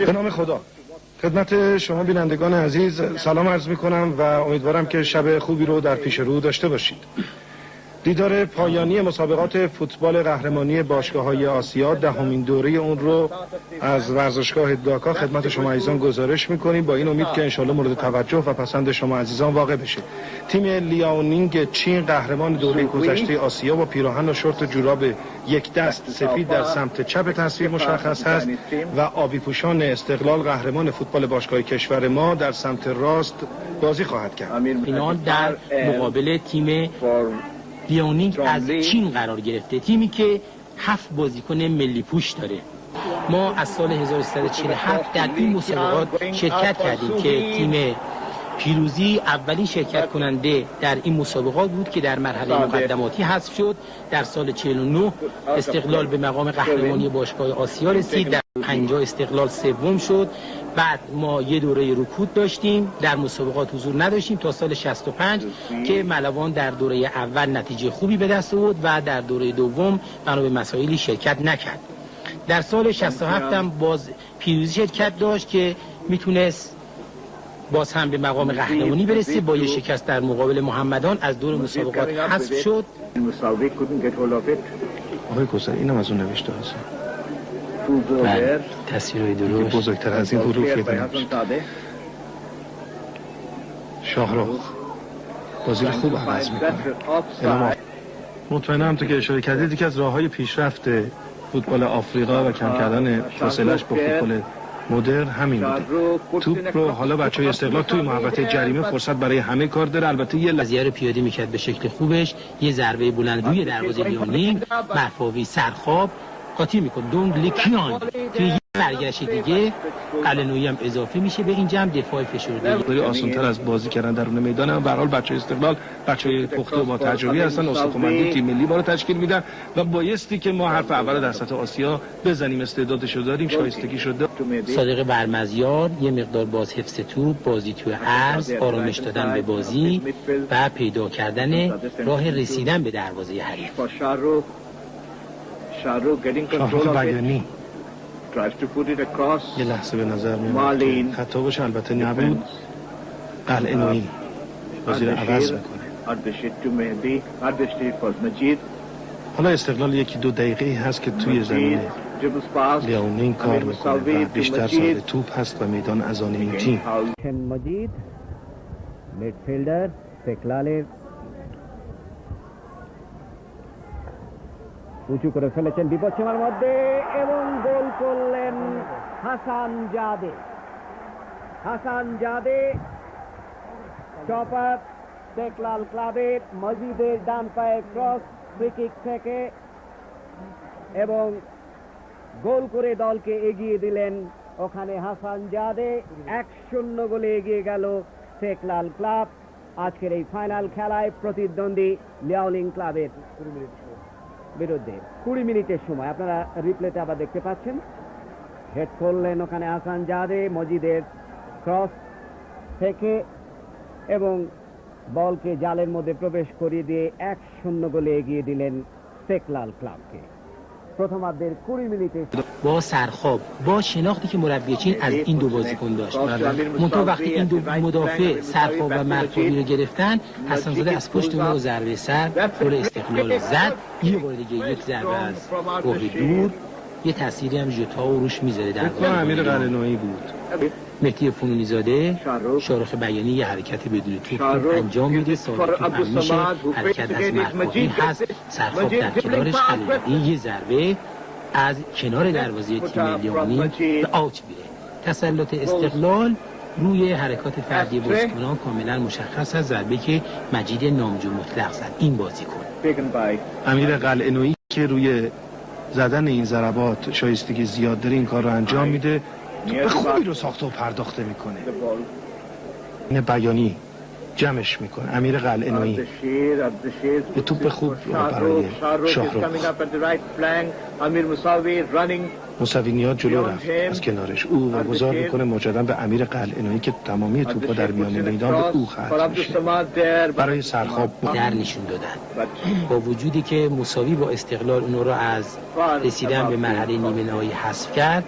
به نام خدا. خدمت شما بینندگان عزیز سلام عرض می کنم و امیدوارم که شب خوبی رو در پیش رو داشته باشید. دیدار پایانی مسابقات فوتبال قهرمانی باشگاه‌های آسیا، دهمین دوره اون رو از ورزشگاه داکا خدمت شما عزیزان گزارش می‌کنیم با این امید که انشالله مورد توجه و پسند شما عزیزان واقع بشه. تیم لیاونینگ چین قهرمان دوره گذشته آسیا با پیراهن و شورت جوراب یک دست سفید در سمت چپ تصویر مشخص هست و آبی پوشان استقلال قهرمان فوتبال باشگاه کشور ما در سمت راست بازی خواهد کرد. فینال در مقابل تیم لیاونینگ از چین قرار گرفته، تیمی که 7 بازیکن ملی پوش داره. ما از سال 1347 در این مسابقات شرکت کردیم که تیم پیروزی اولین شرکت کننده در این مسابقات بود که در مرحله مقدماتی حذف شد. در سال 49 استقلال به مقام قهرمانی باشگاه آسیا رسید، در 50 استقلال سوم شد. بعد ما یه دوره رکود داشتیم، در مسابقات حضور نداشتیم تا سال 65 که ملوان در دوره اول نتیجه خوبی به دست آورد و در دوره دوم بنا به مسائلی شرکت نکرد. در سال 67 هم باز پیروزی شرکت داشت که میتونست باز هم به مقام قهرمانی برسه، با یه شکست در مقابل محمدان از دور مسابقات حذف شد. آقای کوثر اینم از اون نوشته هست. تصویرهای درست بزرگتر از این حروف یه شاهرخ بازی رو خوب عوض میکنه. مطمئنم تو که اشاره کردید یکی از راههای پیشرفت فوتبال آفریقا و کم کردن فاصله‌اش با فوتبال مدرن همین بوده. توپ رو حالا بچهای استقلال توی محوطه جریمه فرصت برای همه کار داره. البته یه قضیه رو پیاده میکرد به شکل خوبش، یه ضربه بلند روی دروازه لیاونینگ، مرفاوی سرخاب قاطی میکنه دونگلیکیان توی یه برگشت دیگه قلعه‌نویی هم اضافه میشه به این جمع. دفاع فشرده خیلی آسان‌تر از بازی کردن درون میدان. به هر حال بچهای استقلال بچهای پخته و با تجربه هستن، استخوان‌مندی تیم ملی رو تشکیل میدن و بایستی که ما حرف اول در سطح آسیا بزنیم. استعدادش رو داریم، شایستگی شده. صادق برمزیار یه مقدار باز حفظ توپ، بازی توی عرض، آرامش دادن به بازی و پیدا کردن راه رسیدن به دروازه حریف. شاهرخ بیانی یه لحظه به نظر میاد خطا باشه، البته نبود. قلعه‌نویی بازی رو عوض میکنه. حالا استقلال یکی دو دقیقه هست که توی زمین لیاونینگ کار میکنه و بیشتر صاحب توپ هست و میدان از آن این تیم. مجید میدفیلدر استقلال উঁচু করে ফেলেছেন বিপদসীমার মধ্যে এবং গোল করলেন হাসান জাদে টপার ইস্তেকলাল ক্লাবের মজিদের ডান পায়ে ক্রস ফ্রি কিক থেকে এবং গোল করে দলকে এগিয়ে দিলেন ওখানে হাসান জাদে। 1-0 গোলে এগিয়ে গেল ইস্তেকলাল ক্লাব আজকের এই ফাইনাল খেলায় প্রতিদ্বন্দ্বী লিয়াওনিং ক্লাবের বিরুদ্ধে। 20 মিনিটের সময় আপনারা রিপ্লেতে আবার দেখতে পাচ্ছেন, হেড করলেন ওখানে হাসান জাদে মজিদের ক্রস থেকে এবং বলকে জালের মধ্যে প্রবেশ করিয়ে দিয়ে 1-0 গোলে এগিয়ে দিলেন ইস্তেকলাল ক্লাবকে। প্রথমার্ধের 20 মিনিটে با سرخاب با شناختی که مربی چین از این دو بازیکن داشت، منتها وقتی این دو مدافع سرخاب و مرفوعی رو گرفتن، حسن زاده از پشت اون ضربه سر گل استقلال زد. یه بار دیگه یک ضربه از راه دور، یه تأثیری هم ژتا و روش میذاره در گل. امیر قلعه‌نویی بود. مهدی فنونی زاده شارخ بیانی یه حرکت بدون توپ انجام میده، ساده توپ هم میشه، حرکت از مرفوعی هست، سرخاب در کنارش، قلعه‌نویی یه ضربه از کنار دروازه تیم لیاونینگ به آوت میره. تسلط استقلال روی حرکات فردی بازیکنان کاملا مشخص است. ضربه که مجید نامجو مطلق زد این بازیکن. امیر قلعه‌نویی که روی زدن این ضربات شایستگی زیاد داره این کار رو انجام میده، توپ خوبی رو ساخته و پرداخته میکنه. این بیانی جمعش میکنه. امیر قلعه‌نویی یه توپ خوب برای شاهرخ. موسوینی جلو رفت از کنارش او و گذار میکنه مجددا به امیر قلعه‌نویی که تمامی توپا در میان میدان به او ختم میشه. برای سرخاب در نشون دادن با وجودی که مساوی با استقلال اونو رو از رسیدن به مرحله نیمه نهایی حذف کرد،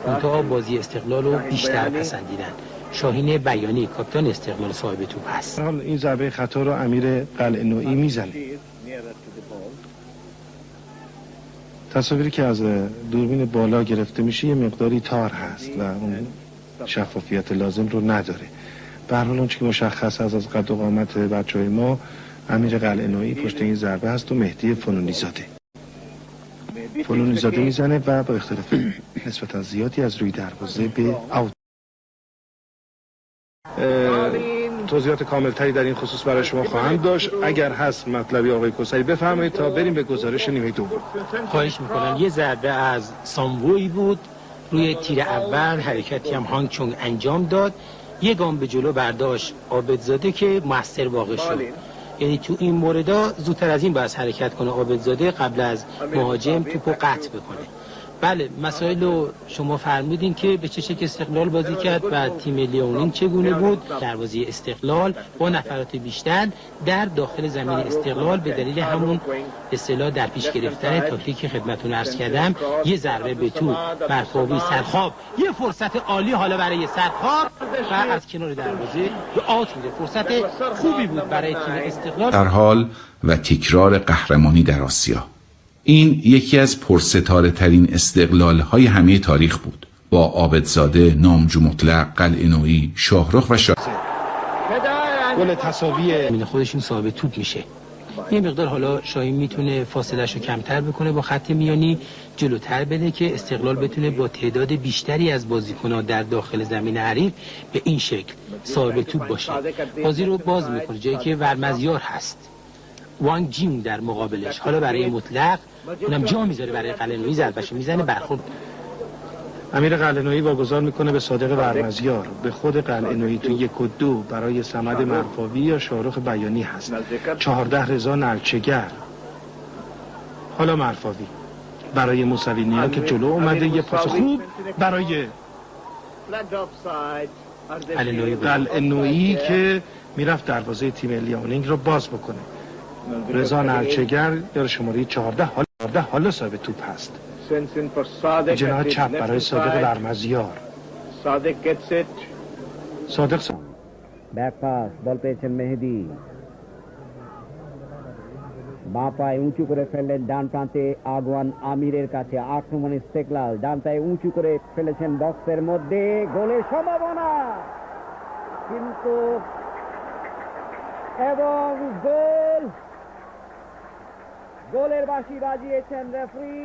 منتها بازی استقلال رو بیشتر پسندیدن. شاهین بیانی کاپیتان استقلال صاحب توپ هست. این ضربه خطا رو امیر قلعه‌نویی میزنه. تصاویری که از دوربین بالا گرفته میشه یه مقداری تار هست و اون شفافیت لازم رو نداره. به هر حال اون چیزی که مشخص از قد و قامت بچهای ما، امیر قلعه‌نویی پشت این ضربه هست و مهدی فنونی زاده میزنه و با اختلاف نسبتا زیادی از روی دروازه به اوت. توضیحات کاملتری در این خصوص برای شما خواهم داشت. اگر هست مطلبی آقای کوسری بفرمایید تا بریم به گزارش نیمه دوم. خواهش میکنم. یه ضربه از ساموئی بود روی تیر اول، حرکتی هم هانگ چونگ انجام داد، یه گام به جلو برداشت عابدزاده که موثر واقع شد. یعنی تو این موردا زودتر از این باید حرکت کنه عابدزاده قبل از مهاجم توپو قطع بکنه. بله، مسائل رو شما فرمودین که به چه شکل استقلال بازی کرد و تیم لیونینگ چگونه بود. دروازه استقلال با نفرات بیشتر در داخل زمین استقلال به دلیل همون اصطلاح در پیش گرفتن تاکتیکی که خدمتتون عرض کردم، یه ضربه به تو مرفوی سرخاب، یه فرصت عالی حالا برای سرخاب و از کنار دروازه به آوت میده. فرصت خوبی بود برای تیم استقلال. در حال و تکرار قهرمانی در آسیا، این یکی از پرستاره ترین استقلال های همه تاریخ بود، با عابدزاده، نامجو مطلق، قلعه‌نویی، شاهرخ و گل تساوی خودشون صاحب توپ میشه. یه مقدار حالا شاهین میتونه فاصله‌اش رو کمتر بکنه با خط میانی، جلوتر بده که استقلال بتونه با تعداد بیشتری از بازیکن‌ها در داخل زمین حریف به این شکل صاحب توپ باشه. بازی رو باز میکنه جایی که ورمزیار هست، وانگ جیم در مقابلش. حالا برای مطلق اونم جا میذاره برای قلعه‌نویی، ضربه‌شو میزنه برخورد. امیر قلعه‌نویی واگذار میکنه به صادق ورمزیار، به خود قلعه‌نویی تو 1 و 2 برای صمد مرفوی یا شاهرخ بیانی هست. 14 رضا نلچگر. حالا مرفوی برای موسوینی که جلو اومده، یه پاس خوب برای قلعه‌نویی که میرفت دروازه تیم لیونینگ رو باز بکنه. رضا نلچگر یا شماره 14 حالا صاحب توپ هست. جناح چپ برای صادق ورمزیار. صادق ব্যাক পাস, বল পেয়েছেন মেহেদি, বাঁ পায়ে উঁচু করে ফেললেন, ডান প্রান্তে আগুয়ান আমিরের কাছে আক্রমণ ইস্তেকলাল, ডান পায়ে উঁচু করে ফেলেছেন বক্সের মধ্যে, গোলের সম্ভাবনা কিন্তু এবং গোলের বাঁশি বাজিয়েছেন রেফারি।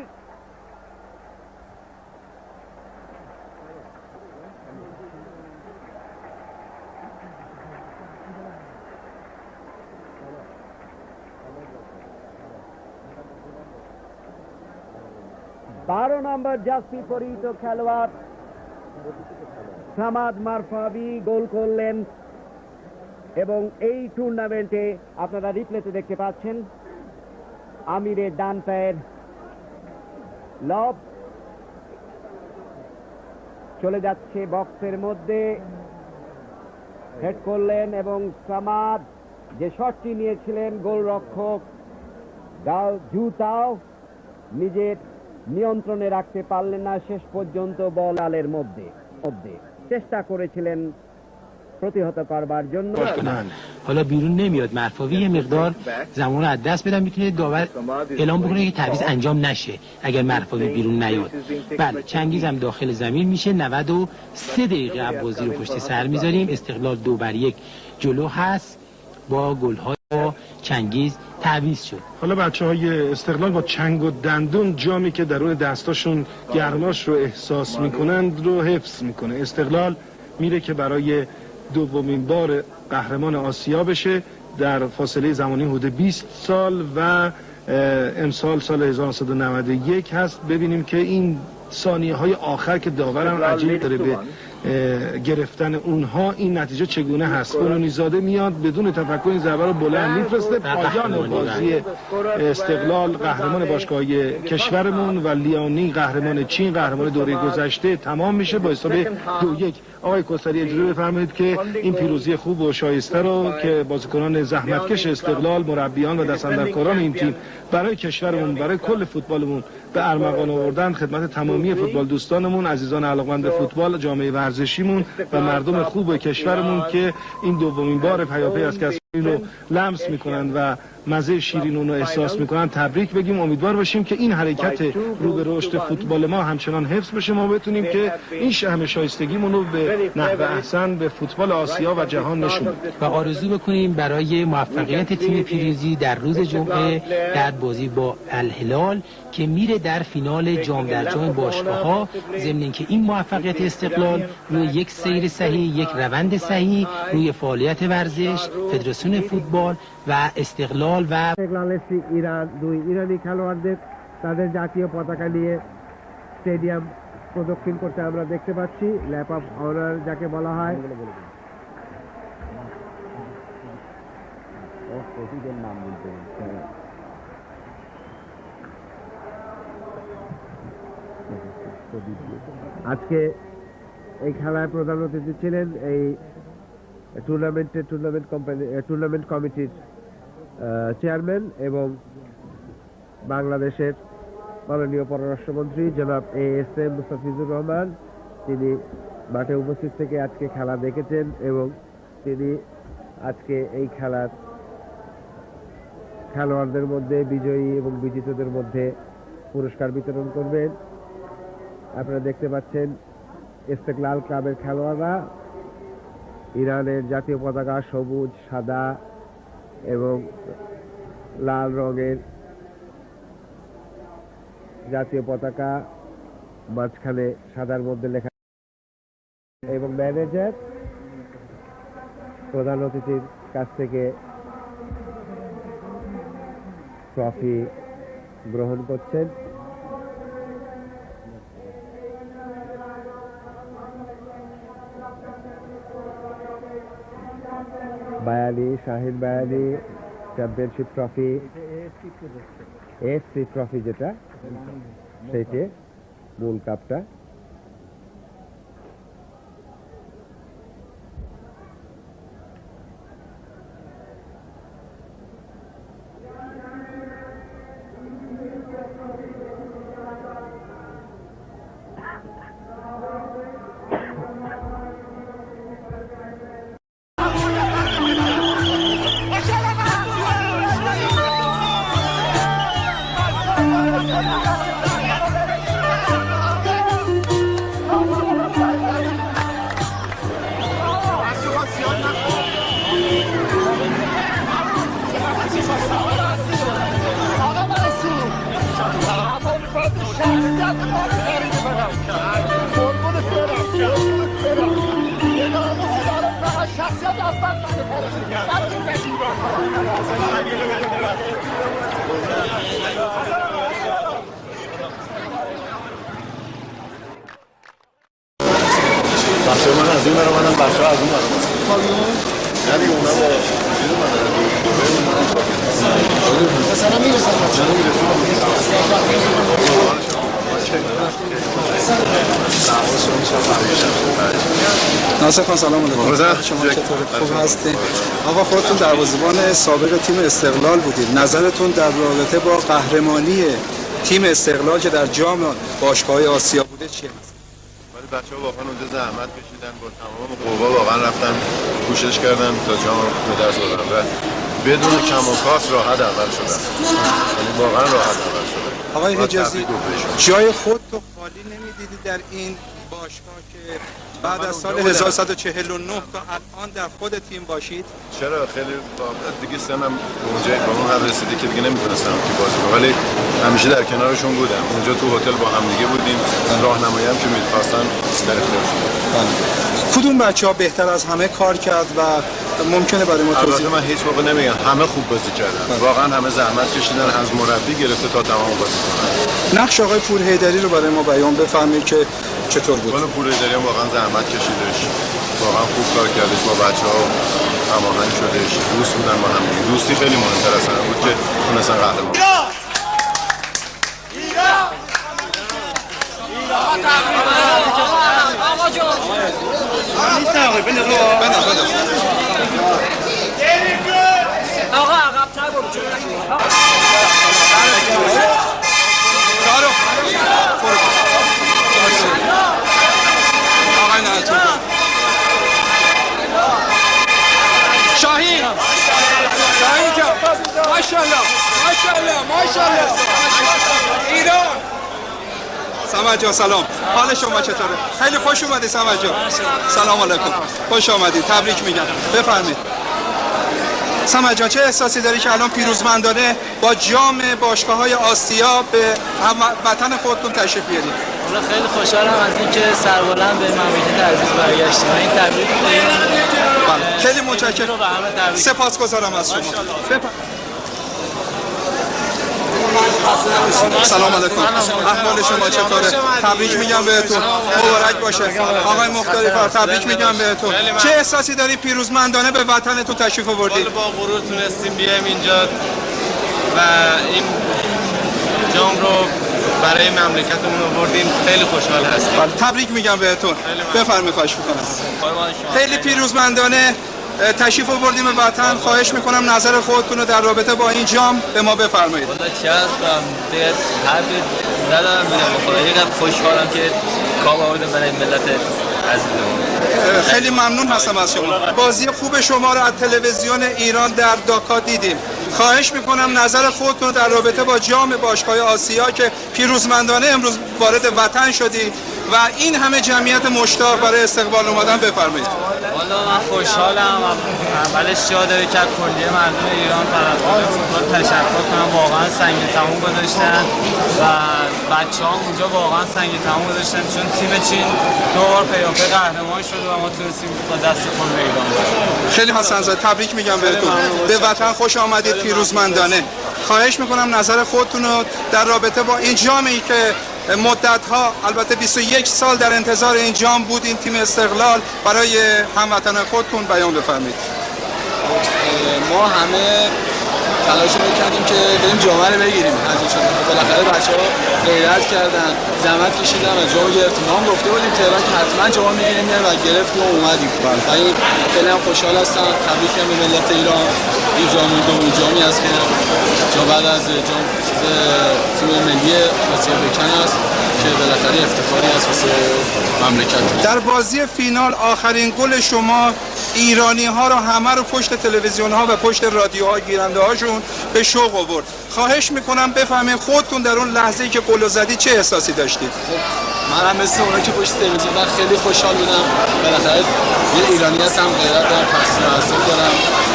বারো নম্বর জার্সি পরিহিত খেলোয়াড় সামাদ মারফাবি গোল করলেন এবং এই টুর্নামেন্টে আপনারা রিপ্লেতে দেখতে পাচ্ছেন আমিরের ডান পায়ের লব চলে যাচ্ছে বক্সের মধ্যে, হেড করলেন এবং সামাদ যে শটটি নিয়েছিলেন গোলরক্ষক জুতাও নিজের নিয়ন্ত্রণে রাখতে পারলেন না, শেষ পর্যন্ত বল আলের মধ্যে চেষ্টা করেছিলেন প্রতিহত করবার জন্য. حالا بیرون نمیاد مرفوی، یه مقدار زمان رو از دست بدن، میتونه داور اعلام بکنه که تعویض انجام نشه اگر مرفوی بیرون نیاد. بله، چنگیز هم داخل زمین میشه. 93 دقیقه بازی رو پشت سر میذاریم. استقلال 2-1 جلو هست با گل‌های چنگیز تعویض شد. حالا بچه‌های استقلال با چنگ و دندون جامی که درون دستاشون گرماش رو احساس میکنند رو حفظ میکنه. استقلال میره که برای دومین بار قهرمان آسیا بشه در فاصله زمانی حدود 20 سال و امسال سال 1991 هست. ببینیم که این ثانیه های آخر که داورم عجیب داره به گرفتن اونها این نتیجه چگونه هست. قانونی‌زاده میاد بدون تفکر این ضربه رو بلند میفرسته. پایان بازی استقلال قهرمان باشگاهی کشورمون و لیانی قهرمان چین قهرمان دوره گذشته تمام میشه با حساب 2-1. آقای کوثری اجازه بفرمایید که این پیروزی خوب و شایسته رو که بازیکنان زحمتکش استقلال، مربیان و دستاندرکاران این تیم برای کشورمون، برای کل فوتبالمون به ارمغان آوردن، خدمت تمامی فوتبال دوستانمون، عزیزان علاقمند فوتبال، جامعه ورزشیمون و مردم خوب کشورمون که این دومین بار پیاپی است که این رو لمس میکنن و مزه شیرین اون رو احساس میکنن، تبریک بگیم. امیدوار باشیم که این حرکت رو به رشد فوتبال ما همچنان حفظ بشه، ما بتونیم که این شهم شایستگیمون رو به نحو احسن به فوتبال آسیا و جهان نشون بدیم و آرزو بکنیم برای موفقیت تیم پیروزی در روز جمعه در بازی با الهلال که میره در فینال جام در جام باشگاه‌ها، ضمن اینکه این موفقیت استقلال روی یک سیر صحیح، یک روند صحیح روی فعالیت ورزش، فدراسیون فوتبال و استقلال و ইরান দুই ইরানি খেলোয়াড়দের তাদের জাতীয় পতাকা নিয়ে স্টেডিয়াম প্রদক্ষিণ করতে আমরা দেখতে পাচ্ছি। ল্যাপ অফ অনার যাকে বলা হয়, আজকে এই খেলায় প্রধান অতিথি ছিলেন এই টুর্নামেন্ট কমিটির চেয়ারম্যান এবং বাংলাদেশের মাননীয় পররাষ্ট্রমন্ত্রী জনাব ASM মুস্তাফিজুর রহমান। তিনি মাঠে উপস্থিত থেকে আজকে খেলা দেখেছেন এবং তিনি আজকে এই খেলার খেলোয়াড়দের মধ্যে বিজয়ী এবং বিজিতদের মধ্যে পুরস্কার বিতরণ করবেন। আপনারা দেখতে পাচ্ছেন ইস্তেকলাল ক্লাবের খেলোয়াড়রা ইরানের জাতীয় পতাকা সবুজ, সাদা এবং লাল রঙের জাতীয় পতাকা, মাঝখানে সাদার মধ্যে লেখা এবং ম্যানেজার প্রধান অতিথির কাছ থেকে ট্রফি গ্রহণ করছেন। বায়ালি, শাহিন বায়ালি চ্যাম্পিয়নশিপ ট্রফি, AFC ট্রফি যেটা সেইটে মূল কাপটা। ناصر خان سلام علیکم. شما چطور؟ خوب هستین؟ آقا خودتون دروازه‌بان سابق تیم استقلال بودید. نظرتون در رابطه با قهرمانی تیم استقلال که در جام باشگاه‌های آسیا بوده چیه؟ ولی بچه‌ها واقعا اونجا زحمت کشیدن، با تمام قوا واقعا رفتن کوشش کردن تا جام به دست آوردن و بدون کم و کاست راحت اول شدن. یعنی واقعا راحت اول شدن. آقای حجازی جای خودتو خالی نمی‌دیدی در این باشگاه که بعد از سال 1149 تا الان در خود تیم باشید؟ چرا خیلی دیگه سنم اونجا به اون حد رسیده که دیگه نمیتونستم که بازی کنم، ولی همیشه در کنارشون بودم. اونجا تو هتل با هم دیگه بودیم، راهنمایی هم که می‌خواستن در اختیارشون. کدوم بچه‌ها بهتر از همه کار کرد و ممکنه برای ما توضیح؟ من هیچ موقع نمیگم همه خوب بازی کردن، واقعا همه زحمت کشیدن از مربی گرفته تا تمام بازیکنان. نقش آقای پورحیدری رو برای ما بیان بفرمایید که چطور بود؟ والا پولیدری هم واقعا زحمت کشیدش، واقعا خوب کار کردش، با بچه‌ها هماهنگ شدش، دوست بودن با هم. دوستی خیلی مهمتر از همه بود که تونستن قهرمان. آقا عقب‌تر برو. شاهین جان، ماشاءالله ایران. سمد جان سلام، حال شما چطوره؟ خیلی خوش اومدی سمد جان. سلام علیکم، خوش آمدید، تبریک میگم. بفرمایید سمد جان، چه احساسی داری که الان پیروزمندانه با جام باشگاه‌های آسیا به وطن خودتون تشریف بیارید؟ خیلی خوشحالم از اینکه سربلند به مملکت عزیز برگشتیم. این تبریک میگم. خیلی متشکرم، سپاسگزارم از شما. سلام علیکم، احوال شما چطوره؟ تبریک میگم بهتون، مبارک باشه. آقای مختاری فر تبریک میگم بهتون. چه احساسی داری پیروزمندانه به وطنتون تشریف آوردید؟ با غرور تونستیم بیایم اینجا و این جام رو برای مملکتمون آوردیم. خیلی خوشحال هستیم. تبریک میگم بهتون. بفرمایید، خواهش میکنم. خیلی پیروزمندانه تشریف آوردیم به وطن. خواهش میکنم نظر خودتون رو در رابطه با این جام به ما بفرمایید. والا چه هستم دیگه حرف ندارم بگم. خدا اینقدر خوشحالم که کام آوردم برای ملت عزیزمون. خیلی ممنون هستم از شما. بازی خوب شما رو از تلویزیون ایران در داکا دیدیم. خواهش میکنم نظر خودتون رو در رابطه با جام باشگاه آسیا که پیروزمندانه امروز وارد وطن شدید و این همه جمعیت مشتاق برای استقبال اومدن بفرمایید. والا من خوشحالم. اولش جا داره که کلیه مردم ایران طرفدار فوتبال تشکر کنم. واقعا سنگ تموم گذاشتن و بچه‌ها اونجا واقعا سنگ تموم گذاشتن، چون تیم چین 2 بار پیاپی قهرمان شد و ما تونستیم با دست خود به ایران برسیم. خیلی حسن زاده، تبریک میگم بهتون. به وطن خوش آمدید پیروزمندانه. خواهش میکنم نظر خودتون رو در رابطه با این جامی که مدت‌ها، البته 21 سال در انتظار این جام بود، این تیم استقلال، برای هموطن خودتون بیان بفرمایید. ما همه تلاش می‌کردیم که بریم جام رو بگیریم از ایشون. بالاخره بچه‌ها غیرت کردن، زحمت کشیدن و جام گرفتیم. ما هم گفته بودیم تهران که حتما جام می‌گیریم و گرفتیم و اومدیم. و این خیلی هم خوشحال هستم. تبریک میگم به ملت ایران. این جام دومین جامی است که بعد از جام تیم ملی آسیا بکن است که بالاخره افتخاری است واسه مملکت. در بازی فینال آخرین گل شما ایرانی‌ها رو همه رو پشت تلویزیون‌ها و پشت رادیوها گیرنده‌هاشون به شوق آورد. خواهش میکنم بفهمید خودتون در اون لحظه‌ای که گل زدید چه احساسی داشتید؟ من هم مثل اونا که پشت تلویزیون خیلی خوشحال بودم. بالاخره یه ایرانی هستم، غیرت دارم، پس تعصب دارم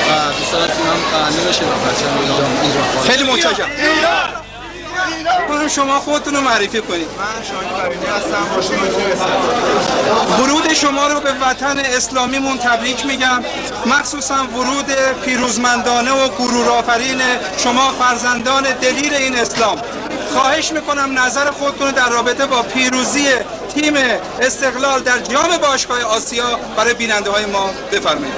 و دوست دارم تیمم برنده بشه و بچه‌م ایران. خیلی متشکرم. شما خودتون رو معرفی کنید. من شاهین کریمی هستم، با شما تیم استقلال. ورود شما رو به وطن اسلامیمون تبریک میگم، مخصوصا ورود پیروزمندانه و غرورآفرین شما فرزندان دلیر این اسلام. خواهش میکنم نظر خودتون در رابطه با پیروزی تیم استقلال در جام باشگاه آسیا برای بیننده های ما بفرمایید.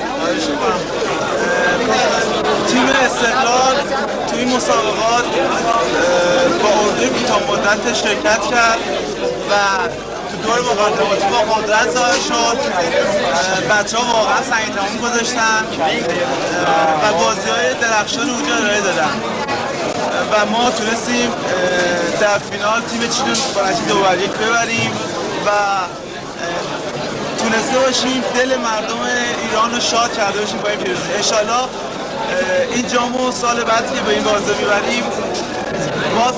تیم استقلال توی مسابقات با اردوی کوتاه مدت شرکت کرد و تو دور مقدماتی با قدرت ظاهر شد. بچه‌ها واقعا سنگ تموم گذاشتن و بازی‌های درخشان اونجا ارائه دادن و ما تونستیم در فینال تیم چین رو با نتیجه 2-1 ببریم و تونسته باشیم دل مردم ایران رو شاد کرده باشیم با این پیروزی. انشالله این جامو سال بعد که به این بازی میبریم باز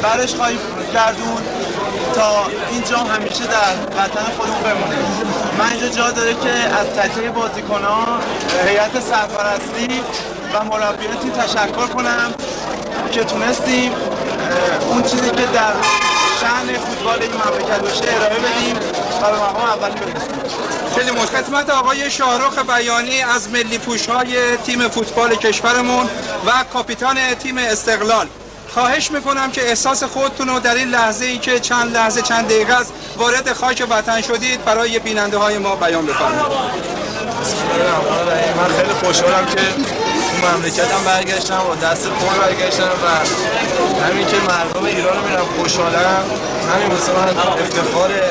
برش خواهیم گردون تا این جام همیشه در وطن خودمون بمونه. من اینجا جا داره که از تک بازیکنان، هیئت سرپرستی و مربیان تیم تشکر کنم که تونستیم اون چیزی که در شأن فوتبال این مملکت باشه ارائه بدیم و به مقام اولی برسیم. خیلی خدمت آقای شاهرخ بیانی از ملی پوش‌های تیم فوتبال کشورمون و کاپیتان تیم استقلال. خواهش میکنم که احساس خودتون رو در این لحظه‌ای که چند دقیقه است وارد خاک وطن شدید برای بیننده های ما بیان بفرمایید. من خیلی خوشحالم که مملکتم برگشتم و دست پر برگشتم و همین که مردم ایران رو میرم خوشحالم، همین واسه من افتخاره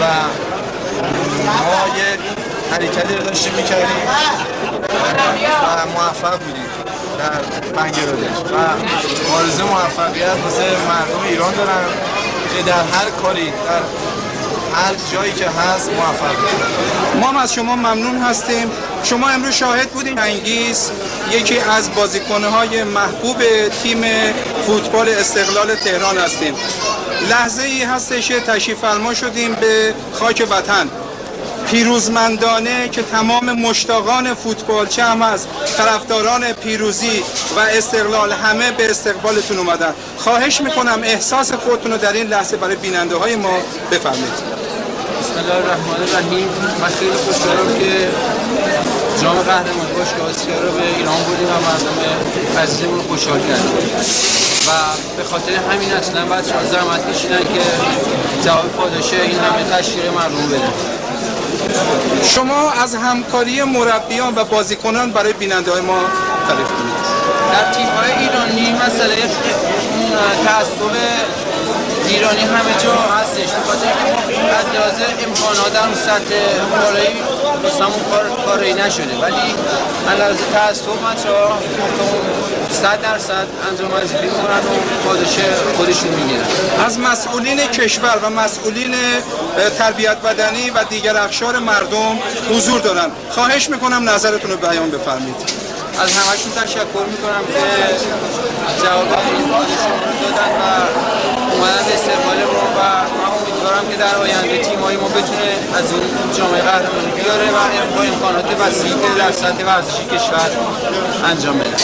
و ما یه حرکتی رو داشتیم میکردیم و موفق بودیم در بنگلادش و آرزوی موفقیت واسه مردم ایران دارم که در هر کاری در هر جایی که هست موفق بودیم. ما هم از شما ممنون هستیم. شما امروز شاهد بودیم انگیز یکی از بازیکن‌های محبوب تیم فوتبال استقلال تهران هستیم. لحظه ای هستش تشریف فرما شدیم به خاک وطن، پیروزمندانه که تمام مشتاقان فوتبال چه هم از طرفداران پیروزی و استقلال همه به استقبالتون اومدن. خواهش میکنم احساس خودتون رو در این لحظه برای بیننده های ما بفرمایید. بسم الله الرحمن الرحیم. من خیلی خوشحالم که جام قهرمانی باشگاه آسیا رو به ایران بردیم و مردم عزیزمون خوشحال کردیم و به خاطر همین اصلا بچه‌ها زحمت کشیدن که جواب پاداش این همه تشویق مردم بدن. شما از همکاری مربیان و بازیکنان برای بیننده های ما تعریف کنید. در تیم‌های ایرانی مسئله تعصب ایرانی همه جا هستش، بخاطر اینکه از لحاظ امکانات در سطح بالایی واسمون کاری نشده، ولی از لحاظ تعصب بچه‌ها 100% انجام وظیفه می‌کنن و پاداش خودشون میگیرن. از مسئولین کشور و مسئولین تربیت بدنی و دیگر اقشار مردم حضور دارن. خواهش میکنم نظرتون رو بیان بفرمایید. از همه‌شون تشکر میکنم که جواب این پاداشون رو دادن و اومدن به استقبال ما و من امیدوارم که در آینده تیم‌های ما بتونه از اون جام قهرمانی بیاره و با امکانات وسیعی که در سطح ورزشی کشور انجام بده.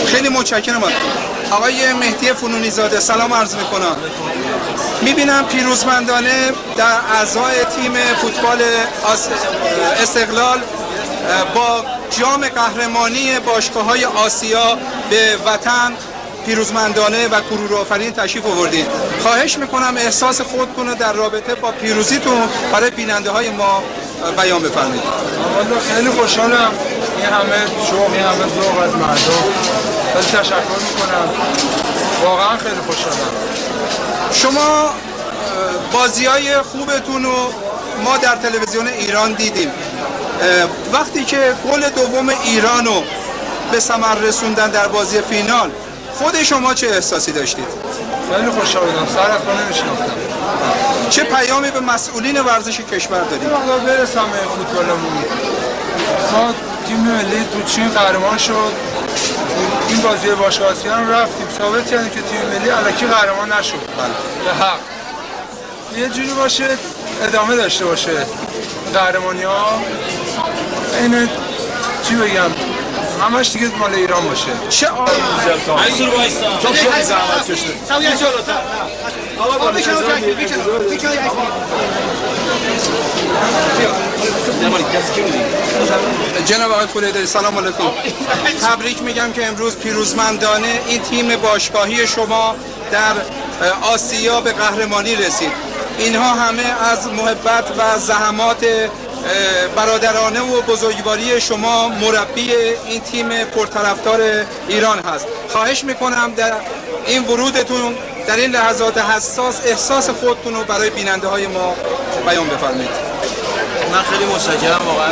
خیلی متشکرم ازتون. آقای مهدی فنونی زاده سلام عرض میکنم. میبینم پیروزمندانه در اعضای تیم فوتبال استقلال با جام قهرمانی باشگاه‌های آسیا به وطن پیروزمندانه و غرورآفرین تشریف آوردید. خواهش میکنم احساس خودتون رو در رابطه با پیروزیتون برای بیننده های ما بیان بفرمایید. خیلی خوشحالم این همه شوق، این همه ذوق از مردم. خیلی تشکر میکنم. واقعا خیلی خوشحالم. شما بازی‌های خوبتون رو ما در تلویزیون ایران دیدیم. وقتی که گل دوم ایران رو به ثمر رسوندن در بازی فینال، خود شما چه احساسی داشتید؟ خیلی خوشحال بودم. سر از پا نمیشناختم. چه پیامی به مسئولین ورزش کشور دارید؟ واقعا برسم به فوتبالمون. ما تیم ملی تو چین قهرمان شد. این بازی باشگاه آسیا هم رفتیم. ثابت کردیم که تیم ملی الکی قهرمان نشد. به حق. یه جوری باشه ادامه داشته باشه قهرمانی ها. این چی بگم؟ همش دیگه مال ایران باشه. چه جناب آقای فولیدری سلام علیکم. تبریک میگم که امروز پیروزمندانه این تیم باشگاهی شما در آسیا به قهرمانی رسید. اینها همه از محبت و زحمات برادرانه و بزرگواری شما مربی این تیم پرطرفدار ایران هست. خواهش میکنم در این ورودتون در این لحظات حساس احساس خودتون رو برای بیننده های ما بیان بفرمایید. من خیلی متشکرم، واقعا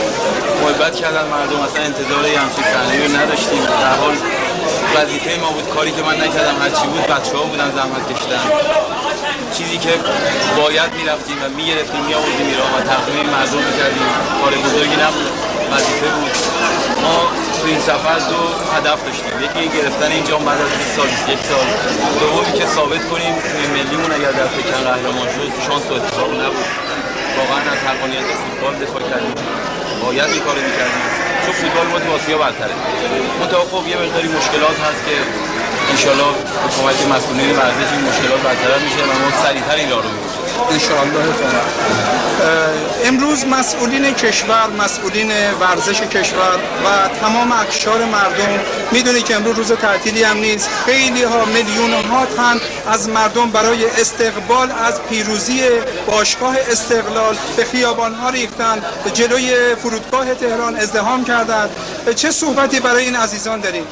محبت کردن مردم، اصلا انتظار یه همچین صحنه‌ای رو نداشتیم. در حال وظیفه ما بود، کاری که من نکردم هرچی بود بچه‌ها بودن زحمت کشیدن، چیزی که باید میرفتیم و میگرفتیم میآوردیم ایران و تقدیم مردم میکردیم. کار بزرگی نبود، وظیفه بود. ما تو این سفر دو هدف داشتیم، یکی گرفتن این جام بعد از 20 سال، 21 سال، دومی که ثابت کنیم تیم ملیمون اگر در پکن قهرمان شد شانس و اتفاق نبود. واقعا از حقانیت فوتبال دفاع کردیم، باید این کارو میکردیم چون فوتبال ما تو آسیا برتره. منتها خب یه مقداری مشکلات هست که انشالله با کمک مسئولین ورزش این مشکلات برطرف میشه و ما سریعتر این راه رو می‌ریم. انشاءالله تعالی. امروز مسئولین کشور، مسئولین ورزش کشور و تمام اقشار مردم میدونی که امروز روز تعطیلی هم نیست. خیلی ها، میلیون ها تن از مردم برای استقبال از پیروزی باشگاه استقلال به خیابان ها ریختن، جلوی فرودگاه تهران ازدحام کردند. چه صحبتی برای این عزیزان دارید؟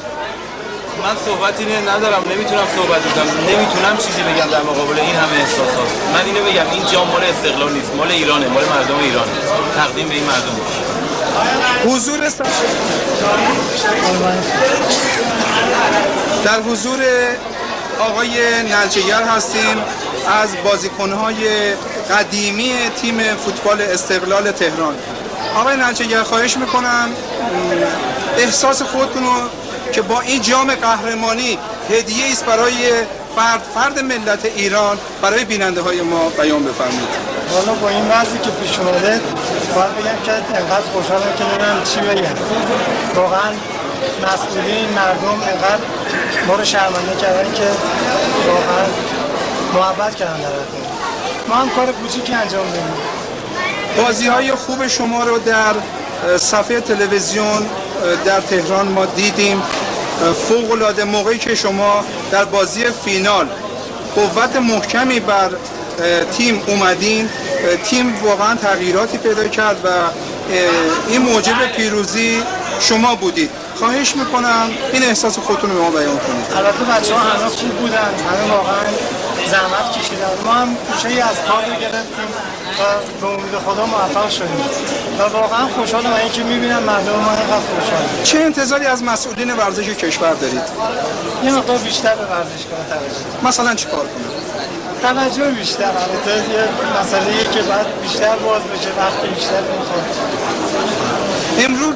من صحبتی ندارم، نمیتونم صحبت کنم، نمیتونم چیزی بگم در مقابل این همه احساسات. من اینو بگم این جام مال استقلال نیست، مال ایرانه، مال مردم ایرانه. تقدیم به این مردم در حضور آقای نلچهگر هستیم از بازیکن‌های قدیمی تیم فوتبال استقلال تهران. آقای نلچهگر خواهش میکنم احساس خودتون رو که با این جام قهرمانی هدیه است برای فرد ملت ایران برای بیننده های ما بیان بفرمایید. والا با این وضعی که پیش اومده باید بگم که انقدر خوشحالم که نمیدونم چی بگم. واقعا مسئولین مردم انقدر ما رو شرمنده کردن که واقعا محبت کردن درتون. ما هم کار کوچیکی انجام بدیم. بازی های خوب شما رو در صفحه تلویزیون در تهران ما دیدیم. فوق العاده موقعی که شما در بازی فینال قوت محکمی بر تیم اومدین، تیم واقعا تغییراتی پیدا کرد و این موجب پیروزی شما بودید. خواهش میکنم این احساس خودتون رو به ما بیان کنید. البته بچه‌ها همه خوب بودن، همه واقعا زحمت کشیدن. ما هم گوشه‌ای از کار رو گرفتیم و به امید خدا موفق شدیم و واقعا خوشحالم از اینکه میبینم مردم ما اینقدر خوشحالن. چه انتظاری از مسئولین ورزش کشور دارید؟ یه مقدار بیشتر به ورزشگاه توجه. مثلا چی کار کنید؟ توجه بیشتر. البته یه مسئله‌ایه که باید بیشتر باز بشه، وقت بیشتر میخواد. امروز